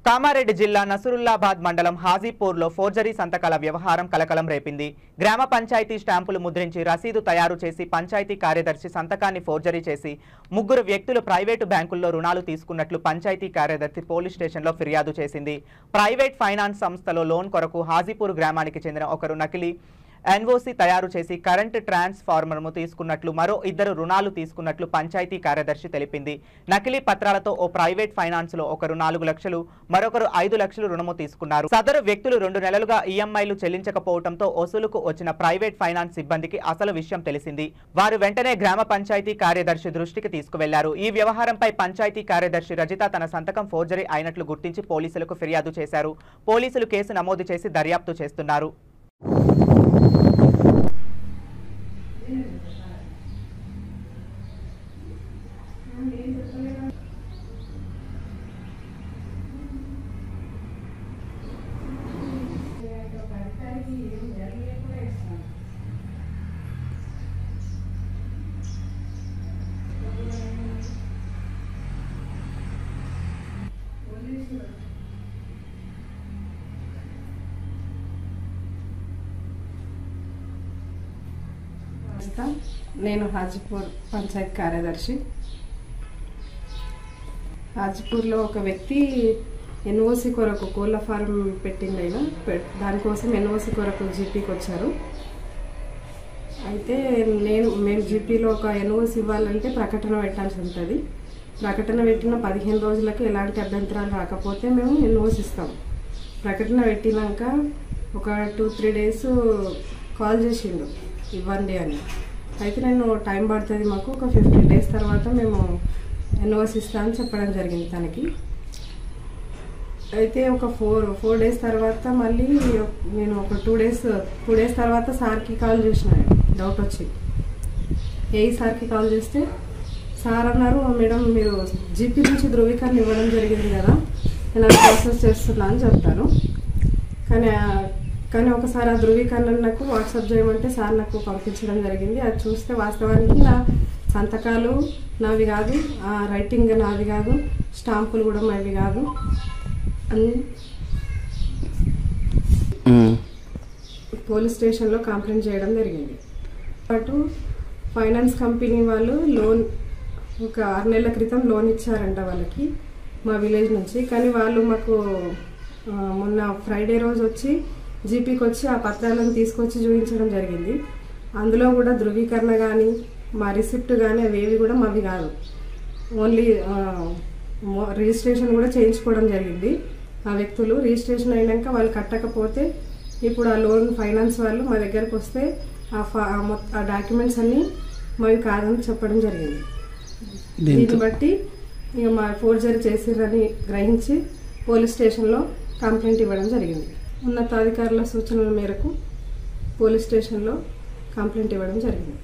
కామారెడ్డి జిల్లా నసరుల్లాబాద్ మండలం హాజీపూర్లో ఫోర్జరీ సంతకాల వ్యవహారం కలకలం రేపింది. గ్రామ పంచాయతీ స్టాంపులు ముద్రించి రసీదు తయారు చేసి పంచాయతీ కార్యదర్శి సంతకాన్ని ఫోర్జరీ చేసి 3 వ్యక్తులు ప్రైవేటు బ్యాంకుల్లో రుణాలు తీసుకున్నట్లు పంచాయతీ కార్యదర్శి పోలీస్ స్టేషన్లో ఫిర్యాదు చేసింది. ప్రైవేట్ ఫైనాన్స్ సంస్థలో లోన్ కొరకు హాజీపూర్ గ్రామానికి చెందిన ఒకరు నకిలీ ఎన్ఓసి తయారు చేసి కరెంట్ ట్రాన్స్ఫార్మర్ను తీసుకున్నట్లు మరో 2 రుణాలు తీసుకున్నట్లు పంచాయతీ కార్యదర్శి తెలిపింది. నకిలీ పత్రాలతో ఓ ప్రైవేట్ ఫైనాన్స్ లో ఒకరు 4 లక్షలు మరొకరు 5 లక్షలు రుణము తీసుకున్నారు. సదరు వ్యక్తులు 2 నెలలుగా ఈఎంఐలు చెల్లించకపోవడంతో వసూలుకు వచ్చిన ప్రైవేట్ ఫైనాన్స్ సిబ్బందికి అసలు విషయం తెలిసింది. వారు వెంటనే గ్రామ పంచాయతీ కార్యదర్శి దృష్టికి తీసుకువెళ్లారు. ఈ వ్యవహారంపై పంచాయతీ కార్యదర్శి రజిత తన సంతకం ఫోర్జరీ అయినట్లు గుర్తించి పోలీసులకు ఫిర్యాదు చేశారు. పోలీసులు కేసు నమోదు చేసి దర్యాప్తు చేస్తున్నారు. నేను హాజీపూర్ పంచాయత్ కార్యదర్శి. హాజీపూర్లో ఒక వ్యక్తి ఎన్ఓసి కొరకు కోళ్ళ ఫారం పెట్టింది. అయినా దానికోసం ఎన్ఓసి కొరకు జీపీకి వచ్చారు. అయితే మేము జీపీలో ఒక ఎన్ఓసి ఇవ్వాలంటే ప్రకటన పెట్టాల్సి ఉంటుంది. ప్రకటన పెట్టిన 15 రోజులకు ఎలాంటి అభ్యంతరాలు రాకపోతే మేము ఎన్ఓసి ఇస్తాం. ప్రకటన పెట్టినాక ఒక 2-3 డేస్ కాల్ చేసిండు ఇవ్వండి అని. అయితే నేను టైం పడుతుంది, మాకు ఒక 15 డేస్ తర్వాత మేము ఎన్ఓసి ఇస్తా అని చెప్పడం జరిగింది తనకి. అయితే ఒక 4 డేస్ తర్వాత మళ్ళీ నేను ఒక 2 డేస్ తర్వాత సార్కి కాల్ చేసిన, డౌట్ వచ్చి సార్కి కాల్ చేస్తే సార్ అన్నారు, మేడం మీరు జీపీ నుంచి ధృవీకరణ ఇవ్వడం జరిగింది కదా, నేను అది ప్రాసెస్ చేస్తున్నా అని చెప్తాను. కానీ ఒకసారి ఆ ధృవీకరణ నాకు వాట్సాప్ చేయమంటే సార్ నాకు పంపించడం జరిగింది. అది చూస్తే వాస్తవానికి నా సంతకాలు నావి కాదు, ఆ రైటింగ్ నాది కాదు, స్టాంపులు కూడా మావి కాదు అని పోలీస్ స్టేషన్లో కంప్లైంట్ చేయడం జరిగింది. అటు ఫైనాన్స్ కంపెనీ వాళ్ళు లోన్ ఒక 6 నెలల క్రితం లోన్ ఇచ్చారంట వాళ్ళకి మా విలేజ్ నుంచి. కానీ వాళ్ళు మాకు మొన్న ఫ్రైడే రోజు వచ్చి జీపీకి వచ్చి ఆ పత్రాలను తీసుకొచ్చి చూపించడం జరిగింది. అందులో కూడా ధృవీకరణ కానీ మా రిసిప్ట్ కానీ అవేవి కూడా మావి కాదు. ఓన్లీ రిజిస్ట్రేషన్ కూడా చేయించుకోవడం జరిగింది. ఆ వ్యక్తులు రిజిస్ట్రేషన్ అయినాక వాళ్ళు కట్టకపోతే ఇప్పుడు ఆ లోన్ ఫైనాన్స్ వాళ్ళు మా దగ్గరకు వస్తే ఆ డాక్యుమెంట్స్ అన్నీ మావి కాదని చెప్పడం జరిగింది. దీన్ని బట్టి ఇక మా ఫోర్జరీ చేసిరని గ్రహించి పోలీస్ స్టేషన్లో కంప్లైంట్ ఇవ్వడం జరిగింది. ఉన్నతాధికారుల సూచనల మేరకు పోలీస్ స్టేషన్లో కంప్లైంట్ ఇవ్వడం జరిగింది.